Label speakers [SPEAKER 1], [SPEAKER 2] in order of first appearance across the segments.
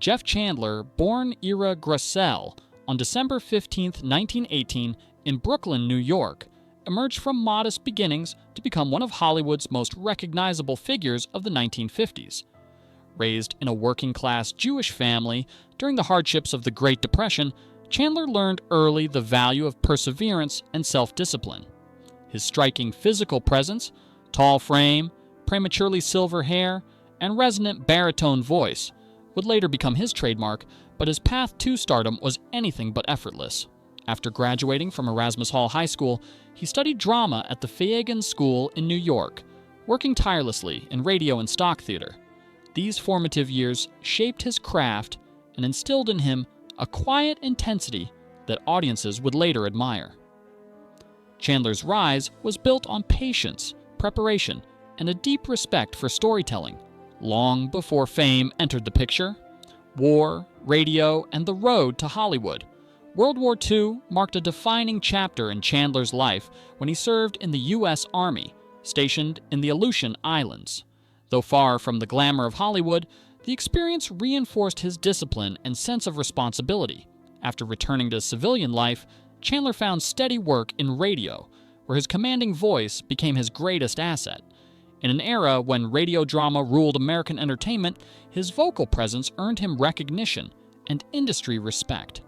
[SPEAKER 1] Jeff Chandler, born Ira Grassell on December 15, 1918, in Brooklyn, New York, emerged from modest beginnings to become one of Hollywood's most recognizable figures of the 1950s. Raised in a working-class Jewish family during the hardships of the Great Depression, Chandler learned early the value of perseverance and self-discipline. His striking physical presence, tall frame, prematurely silver hair, and resonant baritone voice would later become his trademark, but his path to stardom was anything but effortless. After graduating from Erasmus Hall High School, he studied drama at the Fiegan School in New York, working tirelessly in radio and stock theater. These formative years shaped his craft and instilled in him a quiet intensity that audiences would later admire. Chandler's rise was built on patience, preparation, and a deep respect for storytelling. Long before fame entered the picture, war, radio, and the road to Hollywood, World War II marked a defining chapter in Chandler's life when he served in the U.S. Army, stationed in the Aleutian Islands. Though far from the glamour of Hollywood, the experience reinforced his discipline and sense of responsibility. After returning to civilian life, Chandler found steady work in radio, where his commanding voice became his greatest asset. In an era when radio drama ruled American entertainment, his vocal presence earned him recognition and industry respect.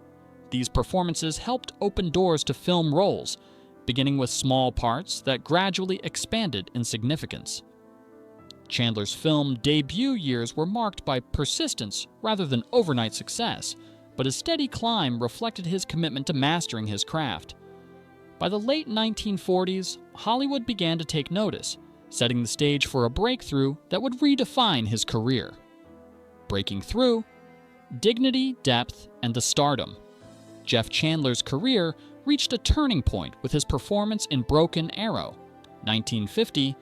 [SPEAKER 1] These performances helped open doors to film roles, beginning with small parts that gradually expanded in significance. Chandler's film debut years were marked by persistence rather than overnight success, but his steady climb reflected his commitment to mastering his craft. By the late 1940s, Hollywood began to take notice, setting the stage for a breakthrough that would redefine his career. Breaking through, dignity, depth, and the stardom. Jeff Chandler's career reached a turning point with his performance in Broken Arrow, 1950,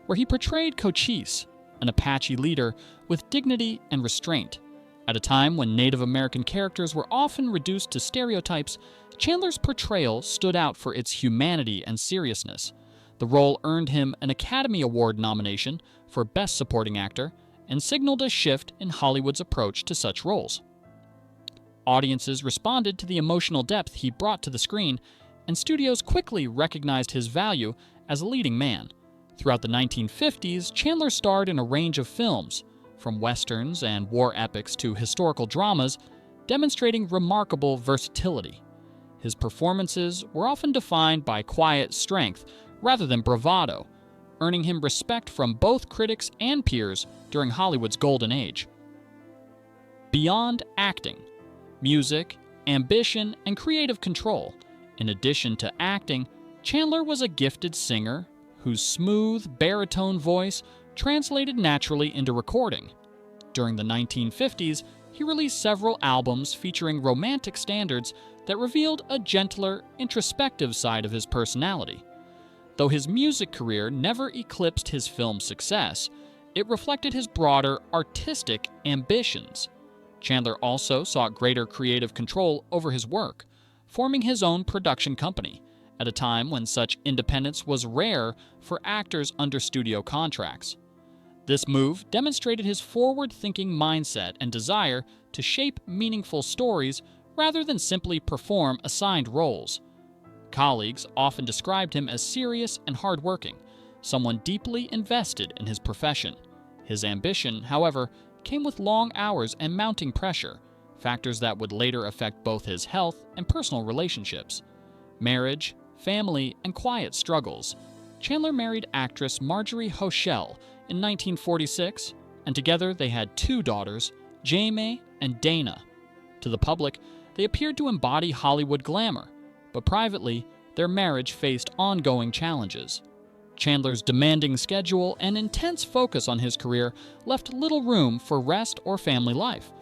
[SPEAKER 1] where he portrayed Cochise, an Apache leader with dignity and restraint. At a time when Native American characters were often reduced to stereotypes, Chandler's portrayal stood out for its humanity and seriousness. The role earned him an Academy Award nomination for Best Supporting Actor and signaled a shift in Hollywood's approach to such roles. Audiences responded to the emotional depth he brought to the screen, and studios quickly recognized his value as a leading man. Throughout the 1950s, Chandler starred in a range of films, from westerns and war epics to historical dramas, demonstrating remarkable versatility. His performances were often defined by quiet strength rather than bravado, earning him respect from both critics and peers during Hollywood's golden age. Beyond acting, music, ambition, and creative control, in addition to acting, Chandler was a gifted singer whose smooth, baritone voice translated naturally into recording. During the 1950s, he released several albums featuring romantic standards that revealed a gentler, introspective side of his personality. Though his music career never eclipsed his film success, it reflected his broader artistic ambitions. Chandler also sought greater creative control over his work, forming his own production company, at a time when such independence was rare for actors under studio contracts. This move demonstrated his forward-thinking mindset and desire to shape meaningful stories rather than simply perform assigned roles. Colleagues often described him as serious and hardworking, someone deeply invested in his profession. His ambition, however, came with long hours and mounting pressure, factors that would later affect both his health and personal relationships. Marriage, family, and quiet struggles. Chandler married actress Marjorie Hochel in 1946, and together they had 2 daughters, Jamie and Dana. To the public, they appeared to embody Hollywood glamour, but privately, their marriage faced ongoing challenges. Chandler's demanding schedule and intense focus on his career left little room for rest or family life.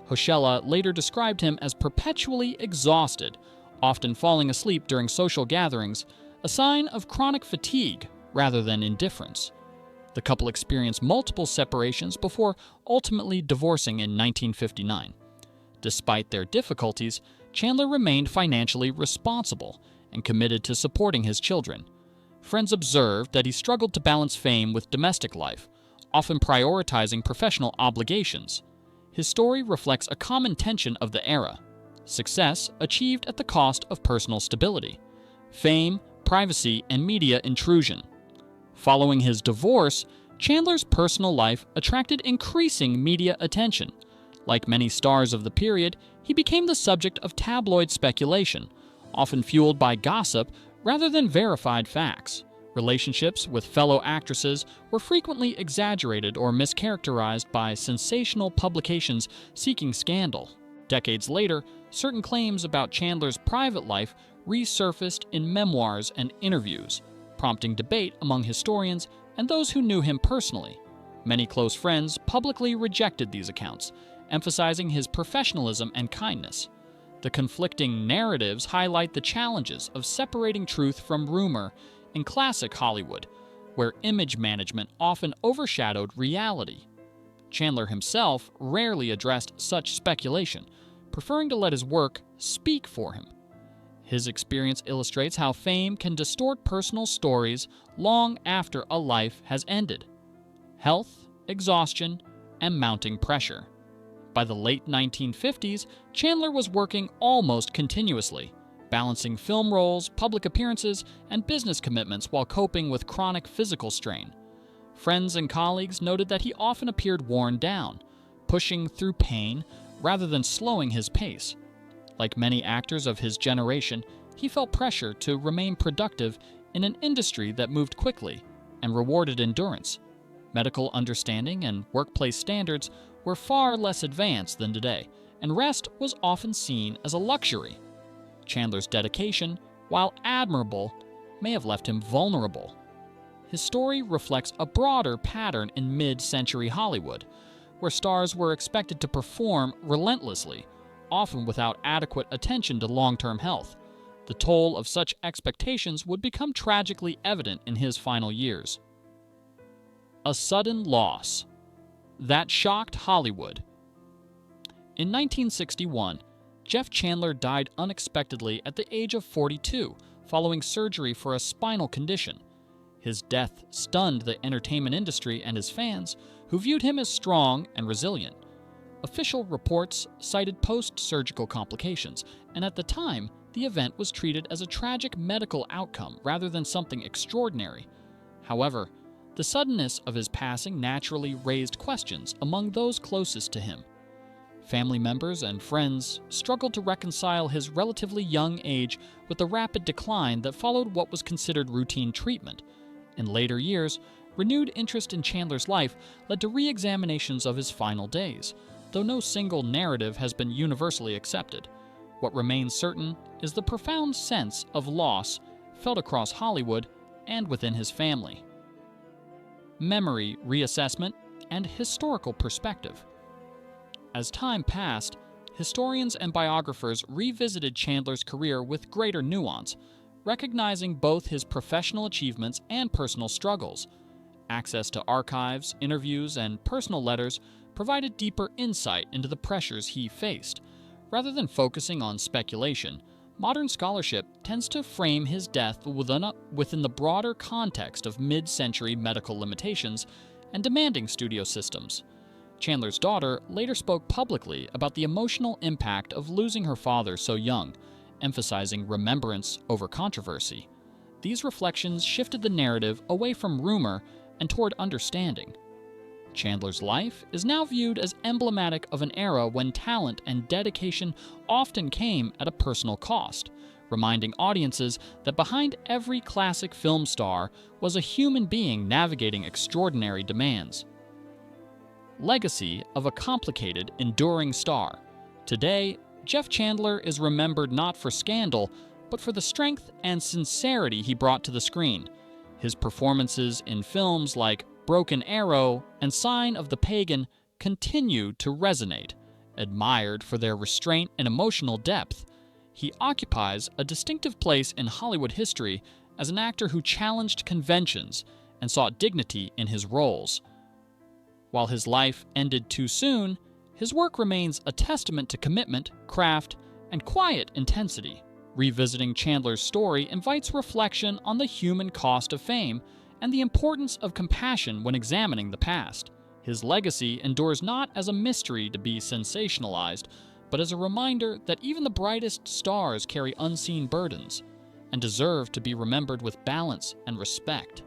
[SPEAKER 1] Hochela later described him as perpetually exhausted, often falling asleep during social gatherings, a sign of chronic fatigue rather than indifference. The couple experienced multiple separations before ultimately divorcing in 1959. Despite their difficulties, Chandler remained financially responsible and committed to supporting his children. Friends observed that he struggled to balance fame with domestic life, often prioritizing professional obligations. His story reflects a common tension of the era: success achieved at the cost of personal stability, fame, privacy, and media intrusion. Following his divorce, Chandler's personal life attracted increasing media attention. Like many stars of the period, he became the subject of tabloid speculation, often fueled by gossip rather than verified facts. Relationships with fellow actresses were frequently exaggerated or mischaracterized by sensational publications seeking scandal. Decades later, certain claims about Chandler's private life resurfaced in memoirs and interviews, prompting debate among historians and those who knew him personally. Many close friends publicly rejected these accounts, emphasizing his professionalism and kindness. The conflicting narratives highlight the challenges of separating truth from rumor in classic Hollywood, where image management often overshadowed reality. Chandler himself rarely addressed such speculation, preferring to let his work speak for him. His experience illustrates how fame can distort personal stories long after a life has ended. Health, exhaustion, and mounting pressure. By the late 1950s, Chandler was working almost continuously, balancing film roles, public appearances, and business commitments while coping with chronic physical strain. Friends and colleagues noted that he often appeared worn down, pushing through pain rather than slowing his pace. Like many actors of his generation, he felt pressure to remain productive in an industry that moved quickly and rewarded endurance. Medical understanding and workplace standards were far less advanced than today, and rest was often seen as a luxury. Chandler's dedication, while admirable, may have left him vulnerable. His story reflects a broader pattern in mid-century Hollywood, where stars were expected to perform relentlessly, often without adequate attention to long-term health. The toll of such expectations would become tragically evident in his final years. A sudden loss that shocked Hollywood. In 1961, Jeff Chandler died unexpectedly at the age of 42, following surgery for a spinal condition. His death stunned the entertainment industry and his fans, who viewed him as strong and resilient. Official reports cited post-surgical complications, and at the time, the event was treated as a tragic medical outcome rather than something extraordinary. However, the suddenness of his passing naturally raised questions among those closest to him. Family members and friends struggled to reconcile his relatively young age with the rapid decline that followed what was considered routine treatment. In later years, renewed interest in Chandler's life led to re-examinations of his final days, though no single narrative has been universally accepted. What remains certain is the profound sense of loss felt across Hollywood and within his family. Memory reassessment and historical perspective. As time passed, historians and biographers revisited Chandler's career with greater nuance, recognizing both his professional achievements and personal struggles. Access to archives, interviews, and personal letters provided deeper insight into the pressures he faced. Rather than focusing on speculation, modern scholarship tends to frame his death within the broader context of mid-century medical limitations and demanding studio systems. Chandler's daughter later spoke publicly about the emotional impact of losing her father so young, emphasizing remembrance over controversy. These reflections shifted the narrative away from rumor and toward understanding. Chandler's life is now viewed as emblematic of an era when talent and dedication often came at a personal cost, reminding audiences that behind every classic film star was a human being navigating extraordinary demands. Legacy of a complicated, enduring star. Today, Jeff Chandler is remembered not for scandal, but for the strength and sincerity he brought to the screen. His performances in films like Broken Arrow and Sign of the Pagan continue to resonate. Admired for their restraint and emotional depth, he occupies a distinctive place in Hollywood history as an actor who challenged conventions and sought dignity in his roles. While his life ended too soon, his work remains a testament to commitment, craft, and quiet intensity. Revisiting Chandler's story invites reflection on the human cost of fame and the importance of compassion when examining the past. His legacy endures not as a mystery to be sensationalized, but as a reminder that even the brightest stars carry unseen burdens and deserve to be remembered with balance and respect.